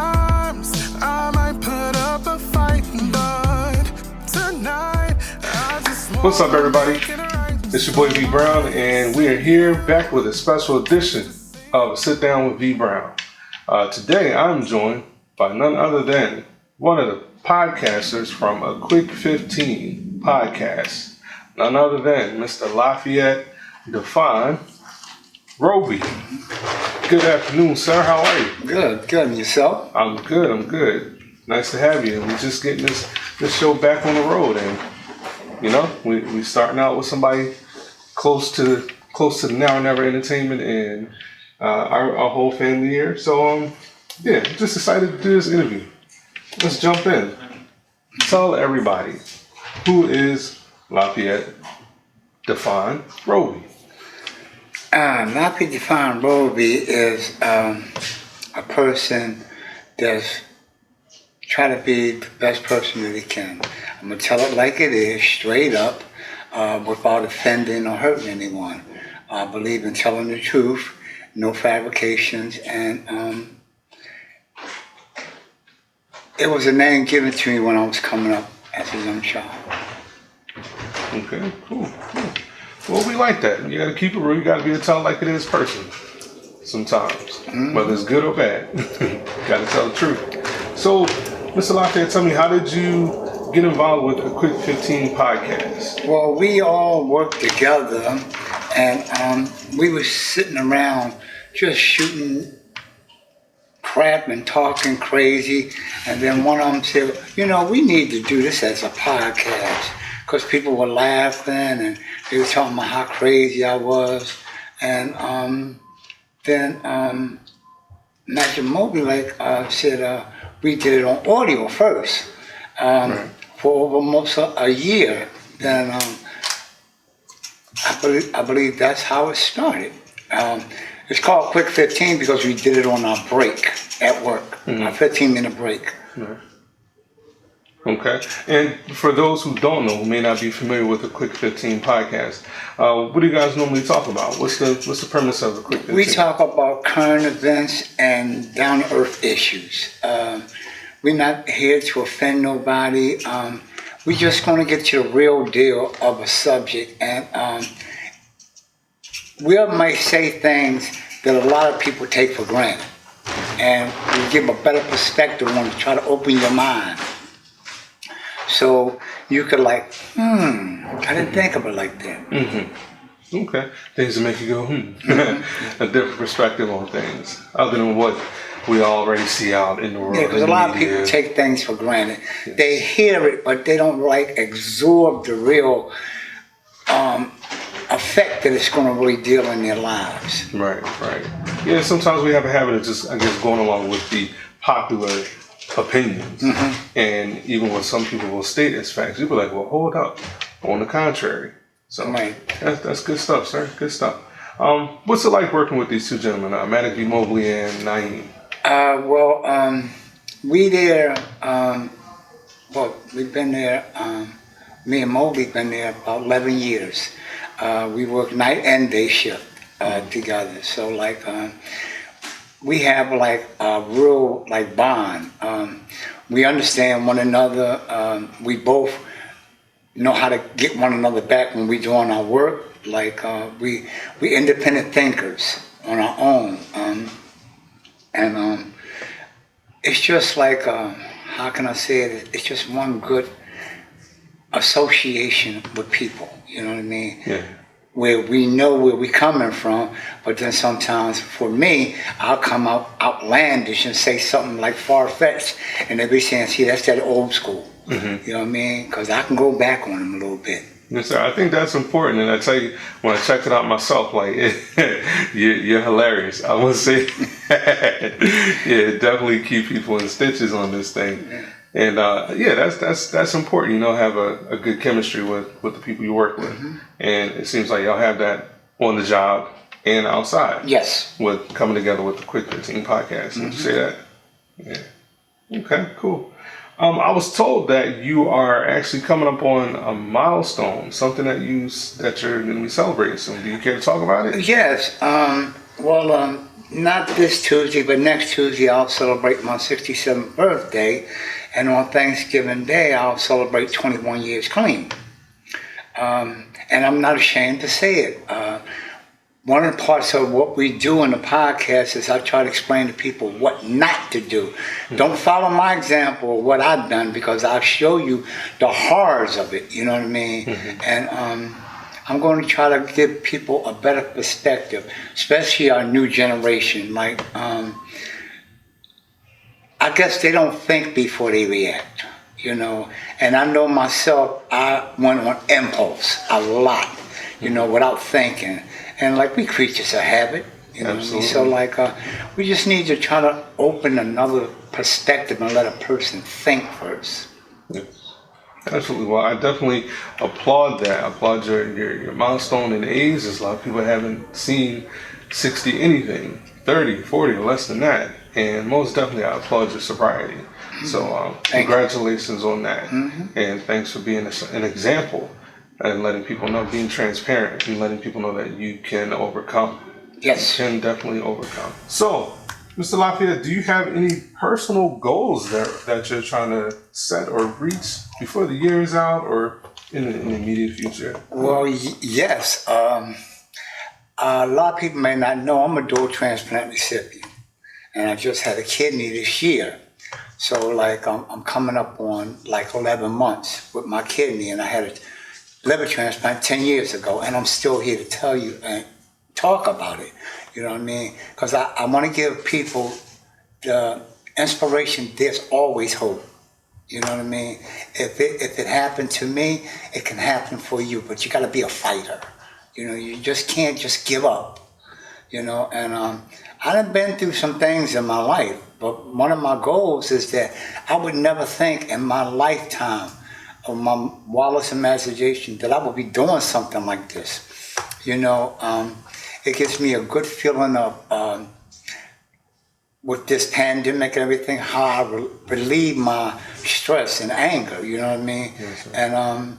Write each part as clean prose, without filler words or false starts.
Sometimes I might put up a fight, but tonight I just want What's up, everybody? make it right. It's your boy V Brown, and we are here back with a special edition of Sit Down with V Brown. Today, I'm joined by none other than one of the podcasters from A Quick 15 podcast, none other than Mr. Lafayette Don'fin Roby. Good afternoon, sir. How are you? Good. And yourself? I'm good. Nice to have you. We're just getting this show back on the road, and you know, we starting out with somebody close to the Now or Never Entertainment and our whole family here. So yeah, just excited to do this interview. Let's jump in. Tell everybody, who is Lafayette Don'fin Roby? Lafayette Don'fin Roby is a person that's try to be the best person that he can. I'm going to tell it like it is, straight up, without offending or hurting anyone. I believe in telling the truth, no fabrications, and it was a name given to me when I was coming up as a young child. Okay, cool. Well, we like that. You got to keep it real. You got to be a tell like it is person sometimes, whether it's good or bad. Got to tell the truth. So, Mr. Lafayette, tell me, how did you get involved with A Quick 15 podcast? Well, we all worked together, and we were sitting around just shooting crap and talking crazy. And then one of them said, you know, we need to do this as a podcast, because people were laughing and they were talking about how crazy I was. And then Magic Moby said we did it on audio first for almost a year. Then I believe that's how it started. It's called Quick 15 because we did it on our break at work, a 15-minute break. Right. Okay. And for those who don't know, who may not be familiar with the Quick 15 podcast, what do you guys normally talk about? What's the premise of the Quick 15? We talk about current events and down-to-earth issues. We're not here to offend nobody. We're just going to get to the real deal of a subject. And we might say things that a lot of people take for granted. And we give a better perspective when we try to open your mind. So you could I didn't think of it like that. Mm-hmm. Okay. Things that make you go, a different perspective on things, other than what we already see out in the world. Yeah, because a lot of people take things for granted. Yes. They hear it, but they don't absorb the real effect that it's going to really deal in their lives. Right. Yeah, sometimes we have a habit of just, I guess, going along with the popular opinions. And even when some people will state as facts, you'll be like, well, hold up. On the contrary. So that's good stuff, sir. Good stuff. What's it like working with these two gentlemen, Manic B. Mobley and Naeem? We've been there, me and Mobley been there about 11 years. We work night and day shift together. So we have a real bond. We understand one another. We both know how to get one another back when we're doing our work. We independent thinkers on our own. And it's just how can I say it? It's just one good association with people. You know what I mean? Yeah. Where we know where we're coming from, but then sometimes for me, I'll come out outlandish and say something far-fetched, and they'll be saying, see, that's that old school. You know what I mean? Because I can go back on them a little bit. Yes, sir. I think that's important, and I tell you, when I checked it out myself, you're hilarious. I want to say, definitely keep people in stitches on this thing. Yeah. And that's important. You know, have a good chemistry with the people you work with, and it seems like y'all have that on the job and outside. Yes. With coming together with the Quick 15 podcast. Would you say that? Yeah. Okay. Cool. I was told that you are actually coming up on a milestone, something that you're going to be celebrating soon. Do you care to talk about it? Yes. Not this Tuesday, but next Tuesday I'll celebrate my 67th birthday, and on Thanksgiving Day I'll celebrate 21 years clean. And I'm not ashamed to say it. One of the parts of what we do in the podcast is I try to explain to people what not to do. Don't follow my example of what I've done, because I'll show you the horrors of it, you know what I mean? And I'm going to try to give people a better perspective, especially our new generation. Like, I guess they don't think before they react, you know. And I know myself, I went on impulse a lot, you know, without thinking. And like, we creatures of habit, you know. Absolutely. So like, we just need to try to open another perspective and let a person think first. Yes. Absolutely. Well, I definitely applaud that. I applaud your milestone in age. There's a lot of people that haven't seen 60 anything, 30, 40, or less than that. And most definitely, I applaud your sobriety. So congratulations on that. And thanks for being an example and letting people know, being transparent and letting people know that you can overcome. Yes. You can definitely overcome. So, Mr. Lafayette, do you have any personal goals that you're trying to set or reach before the year is out or in the immediate future? Well, yes. A lot of people may not know I'm a dual transplant recipient, and I just had a kidney this year. So, like, I'm coming up on like 11 months with my kidney, and I had a liver transplant 10 years ago, and I'm still here to tell you and talk about it. You know what I mean? Because I want to give people the inspiration. There's always hope. You know what I mean? If it happened to me, it can happen for you. But you got to be a fighter. You know, you just can't just give up. You know, and I've been through some things in my life. But one of my goals is that I would never think in my lifetime of my wildest imagination that I would be doing something like this. You know, it gives me a good feeling of, with this pandemic and everything, how I relieve my stress and anger, you know what I mean? Yes, and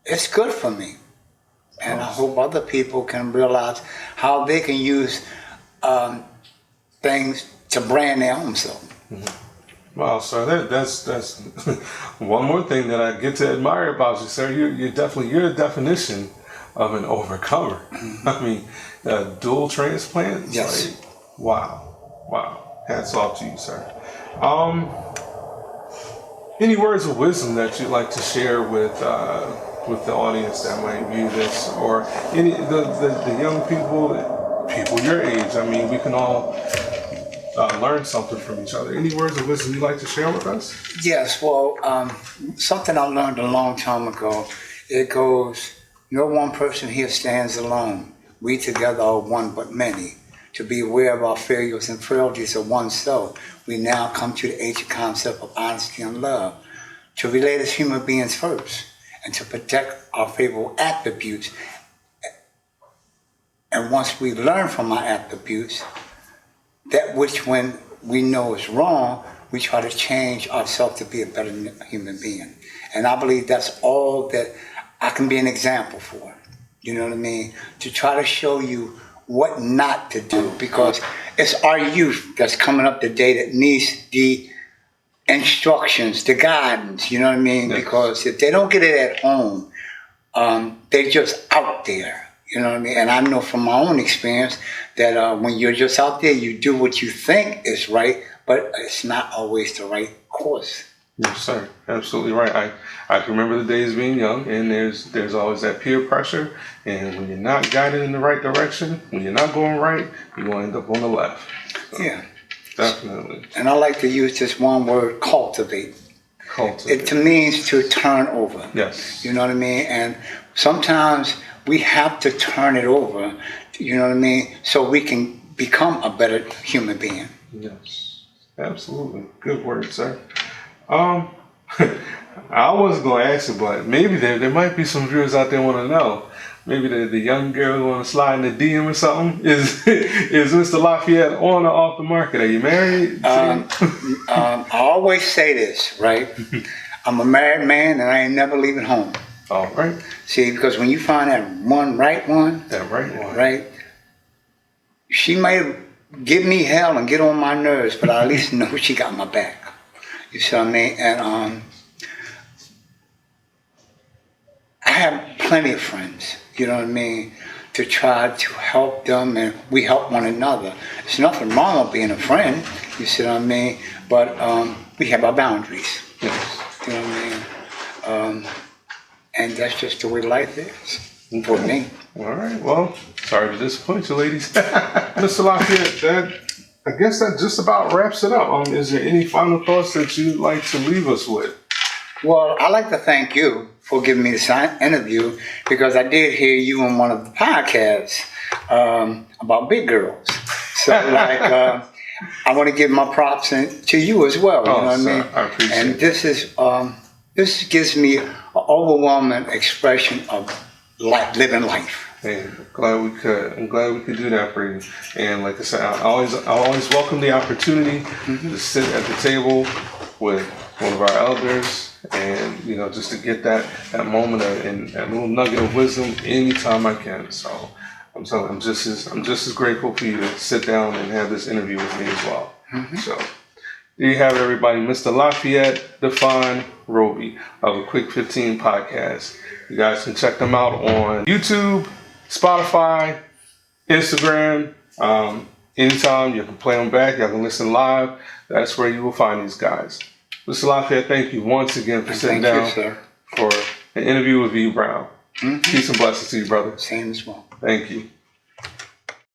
it's good for me. And I hope other people can realize how they can use things to brand their own self. Wow, sir, that's one more thing that I get to admire about you, sir. You're a definition of an overcomer. I mean, dual transplants. Yes. Like, wow. Hats off to you, sir. Any words of wisdom that you'd like to share with the audience that might view this, or any the young people your age? I mean, we can all learn something from each other. Any words of wisdom you'd like to share with us? Yes, well, something I learned a long time ago. It goes, no one person here stands alone. We together are one but many. To be aware of our failures and frailties of oneself, we now come to the ancient concept of honesty and love. To relate as human beings first, and to protect our favorable attributes. And once we learn from our attributes, that which when we know is wrong, we try to change ourselves to be a better human being. And I believe that's all that I can be an example for. You know what I mean? To try to show you what not to do, because it's our youth that's coming up today that needs the instructions, the guidance, you know what I mean? Yes. Because if they don't get it at home, they're just out there, you know what I mean? And I know from my own experience that when you're just out there, you do what you think is right, but it's not always the right course. Yes, sir. Absolutely right. I can remember the days being young, and there's always that peer pressure, and when you're not guided in the right direction, when you're not going right, you're going to end up on the left. So, Yeah. definitely. And I like to use this one word, cultivate. It means to turn over. Yes. You know what I mean? And sometimes we have to turn it over, you know what I mean, so we can become a better human being. Yes. Absolutely. Good word, sir. I wasn't going to ask you, but maybe there might be some viewers out there want to know. Maybe the young girl want to slide in the DM or something. Is Mr. Lafayette on or off the market? Are you married? I always say this, right? I'm a married man and I ain't never leaving home. All right. See, because when you find that right one, That right one. right, she may give me hell and get on my nerves, but I at least know she got my back. You see what I mean? And I have plenty of friends, you know what I mean, to try to help them, and we help one another. There's nothing wrong with being a friend, you see what I mean? But we have our boundaries, Yes. you know what I mean? And that's just the way life is for me. All right. Well, sorry to disappoint you, ladies. Mr. Lafayette, I guess that just about wraps it up. Is there any final thoughts that you'd like to leave us with? Well, I'd like to thank you for giving me this interview, because I did hear you on one of the podcasts about big girls. So, like, I want to give my props to you as well. You know what I mean? I appreciate and it. This gives me an overwhelming expression of living life. Hey, I'm glad we could do that for you. And like I said, I always welcome the opportunity to sit at the table with one of our elders, and just to get that moment and that little nugget of wisdom anytime I can. So I'm just as grateful for you to sit down and have this interview with me as well. So there you have it, everybody. Mr. Lafayette Don'fin Roby of a Quick 15 podcast. You guys can check them out on YouTube, Spotify, Instagram. Anytime you can play them back, you can listen live. That's where you will find these guys. Mr. Lafayette, thank you once again for sitting down for an interview with V. Brown. Peace and blessings to you, brother. Same as well. Thank you.